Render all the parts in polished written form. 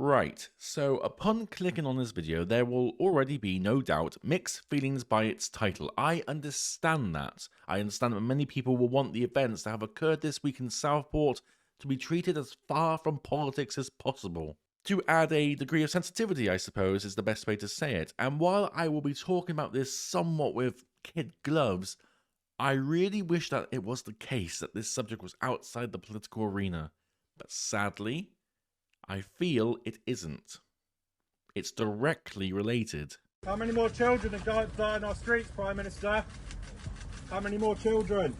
Right, so upon clicking on this video, there will already be, no doubt, mixed feelings by its title. I understand that. I understand that many people will want the events that have occurred this week in Southport to be treated as far from politics as possible. To add a degree of sensitivity, I suppose, is the best way to say it. And while I will be talking about this somewhat with kid gloves, I really wish that it was the case that this subject was outside the political arena. But sadly, I feel it isn't. It's directly related. How many more children have died in our streets, Prime Minister? How many more children?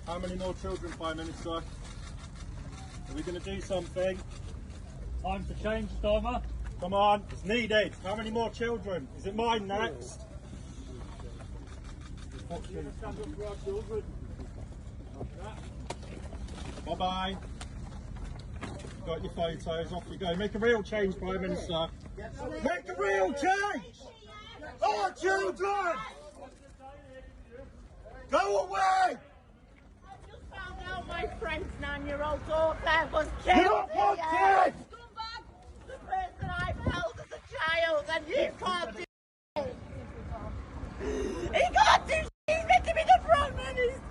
How many more children, Prime Minister? Are we going to do something? Time to change, Stormer. Come on, it's needed. How many more children? Is it mine next? Stand up for our children. Bye-bye. Got your photos, off you go. Make a real change, Prime Minister. Make a real change! Our children! Go away! I just found out my friend's 9-year-old daughter was killed. You're not wanted! Scumbag! The person I've held as a child, and you can't do it. He can't do shit. He's making me the Prime Minister.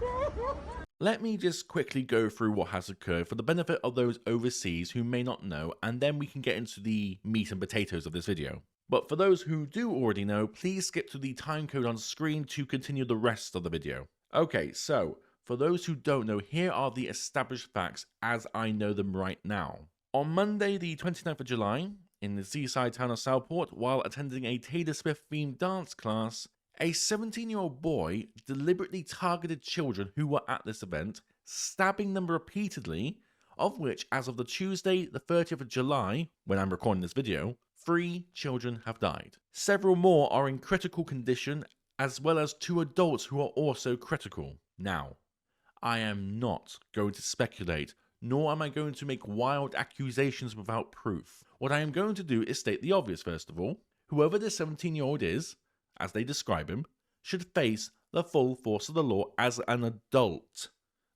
Let me just quickly go through what has occurred for the benefit of those overseas who may not know, and then we can get into the meat and potatoes of this video. But for those who do already know, please skip to the timecode on screen to continue the rest of the video. Okay, so for those who don't know, here are the established facts as I know them right now. On Monday, the 29th of July, in the seaside town of Southport, while attending a Taylor Swift themed dance class, a 17-year-old boy deliberately targeted children who were at this event, stabbing them repeatedly, of which, as of the Tuesday, the 30th of July, when I'm recording this video, 3 children have died. Several more are in critical condition, as well as 2 adults who are also critical. Now, I am not going to speculate, nor am I going to make wild accusations without proof. What I am going to do is state the obvious first of all. Whoever this 17-year-old is, as they describe him, should face the full force of the law as an adult,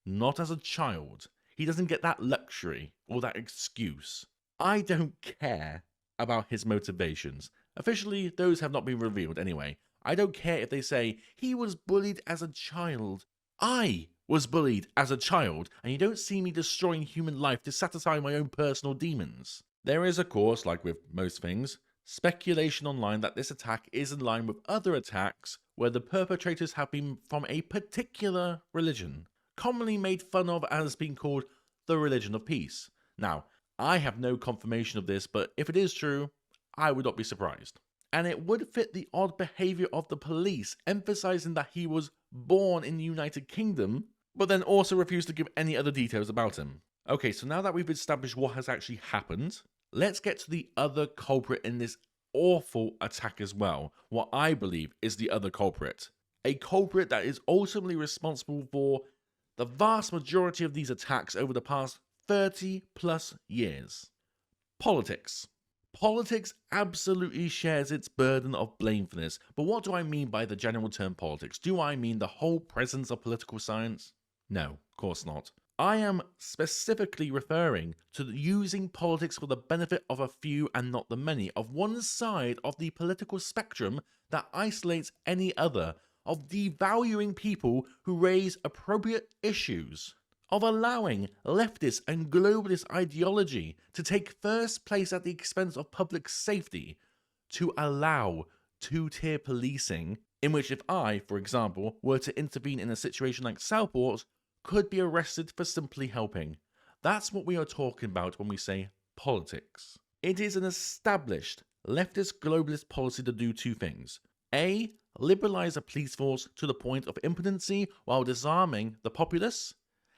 not as a child. He doesn't get that luxury or that excuse. I don't care about his motivations. Officially, those have not been revealed anyway. I don't care if they say he was bullied as a child. I was bullied as a child, and you don't see me destroying human life to satisfy my own personal demons. There is, of course, like with most things, speculation online that this attack is in line with other attacks where the perpetrators have been from a particular religion, commonly made fun of as being called the religion of peace. Now, I have no confirmation of this, but if it is true, I would not be surprised. And it would fit the odd behaviour of the police, emphasising that he was born in the United Kingdom, but then also refused to give any other details about him. Okay, so now that we've established what has actually happened, let's get to the other culprit in this awful attack as well. What I believe is the other culprit. A culprit that is ultimately responsible for the vast majority of these attacks over the past 30 plus years. Politics. Politics absolutely shares its burden of blame for this, but what do I mean by the general term politics? Do I mean the whole presence of political science? No, of course not. I am specifically referring to using politics for the benefit of a few and not the many, of one side of the political spectrum that isolates any other, of devaluing people who raise appropriate issues, of allowing leftist and globalist ideology to take first place at the expense of public safety, to allow two-tier policing, in which if I, for example, were to intervene in a situation like Southport, could be arrested for simply helping. That's what we are talking about when we say politics. It is an established leftist globalist policy to do 2 things. A, liberalise a police force to the point of impotency while disarming the populace,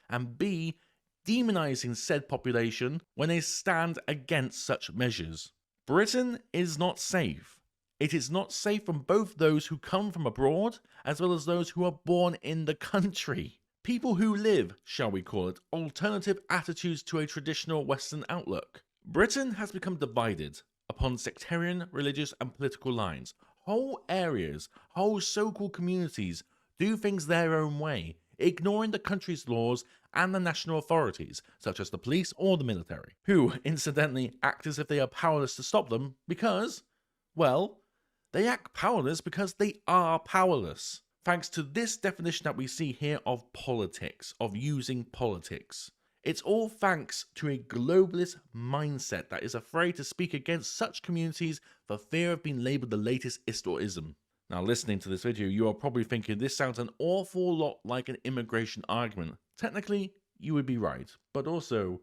and B, demonising said population when they stand against such measures. Britain is not safe. It is not safe from both those who come from abroad as well as those who are born in the country. People who live, shall we call it, alternative attitudes to a traditional Western outlook. Britain has become divided upon sectarian, religious and political lines. Whole areas, whole so-called communities do things their own way, ignoring the country's laws and the national authorities, such as the police or the military, who, incidentally, act as if they are powerless to stop them because, well, they act powerless because they are powerless. Thanks to this definition that we see here of politics, of using politics. It's all thanks to a globalist mindset that is afraid to speak against such communities for fear of being labelled the latest ist or ism. Now, listening to this video, you are probably thinking this sounds an awful lot like an immigration argument. Technically, you would be right, but also,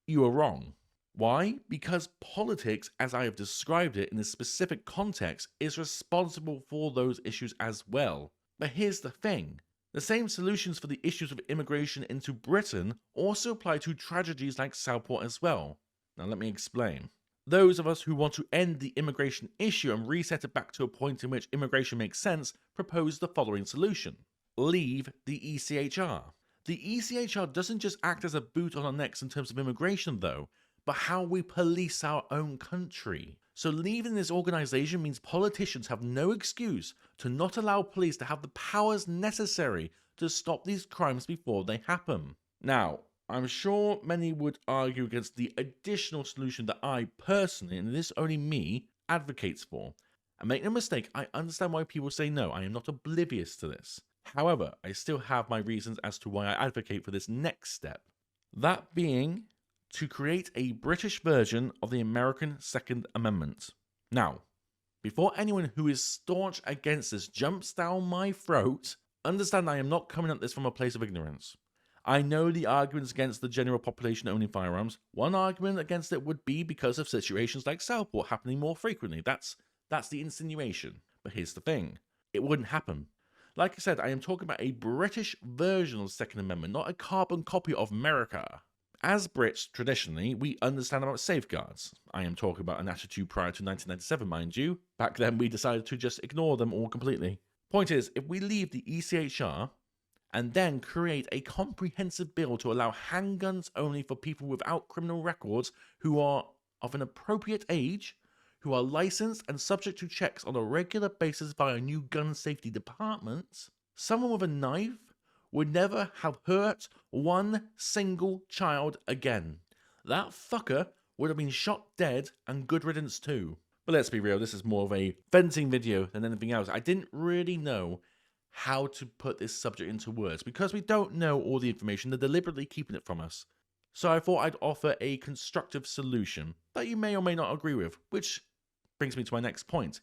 you are wrong. Why? Because politics, as I have described it in this specific context, is responsible for those issues as well. But here's the thing. The same solutions for the issues of immigration into Britain also apply to tragedies like Southport as well. Now let me explain. Those of us who want to end the immigration issue and reset it back to a point in which immigration makes sense propose the following solution. Leave the ECHR. The ECHR doesn't just act as a boot on our necks in terms of immigration though, but how we police our own country. So leaving this organisation means politicians have no excuse to not allow police to have the powers necessary to stop these crimes before they happen. Now, I'm sure many would argue against the additional solution that I personally, and this only me, advocates for. And make no mistake, I understand why people say no, I am not oblivious to this. However, I still have my reasons as to why I advocate for this next step. That being to create a British version of the American Second Amendment. Now, before anyone who is staunch against this jumps down my throat, understand I am not coming at this from a place of ignorance. I know the arguments against the general population owning firearms. One argument against it would be because of situations like Southport happening more frequently. That's the insinuation. But here's the thing. It wouldn't happen. Like I said, I am talking about a British version of the Second Amendment, not a carbon copy of America. As Brits, traditionally, we understand about safeguards. I am talking about an attitude prior to 1997, mind you. Back then, we decided to just ignore them all completely. Point is, if we leave the ECHR and then create a comprehensive bill to allow handguns only for people without criminal records who are of an appropriate age, who are licensed and subject to checks on a regular basis by a new gun safety department, someone with a knife would never have hurt one single child again. That fucker would have been shot dead and good riddance too. But let's be real, this is more of a venting video than anything else. I didn't really know how to put this subject into words because we don't know all the information. They're deliberately keeping it from us. So I thought I'd offer a constructive solution that you may or may not agree with, which brings me to my next point.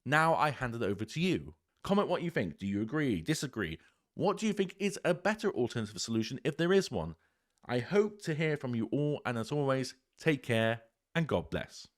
Now I hand it over to you. Comment what you think. Do you agree? Disagree? What do you think is a better alternative solution if there is one? I hope to hear from you all, and as always, take care and God bless.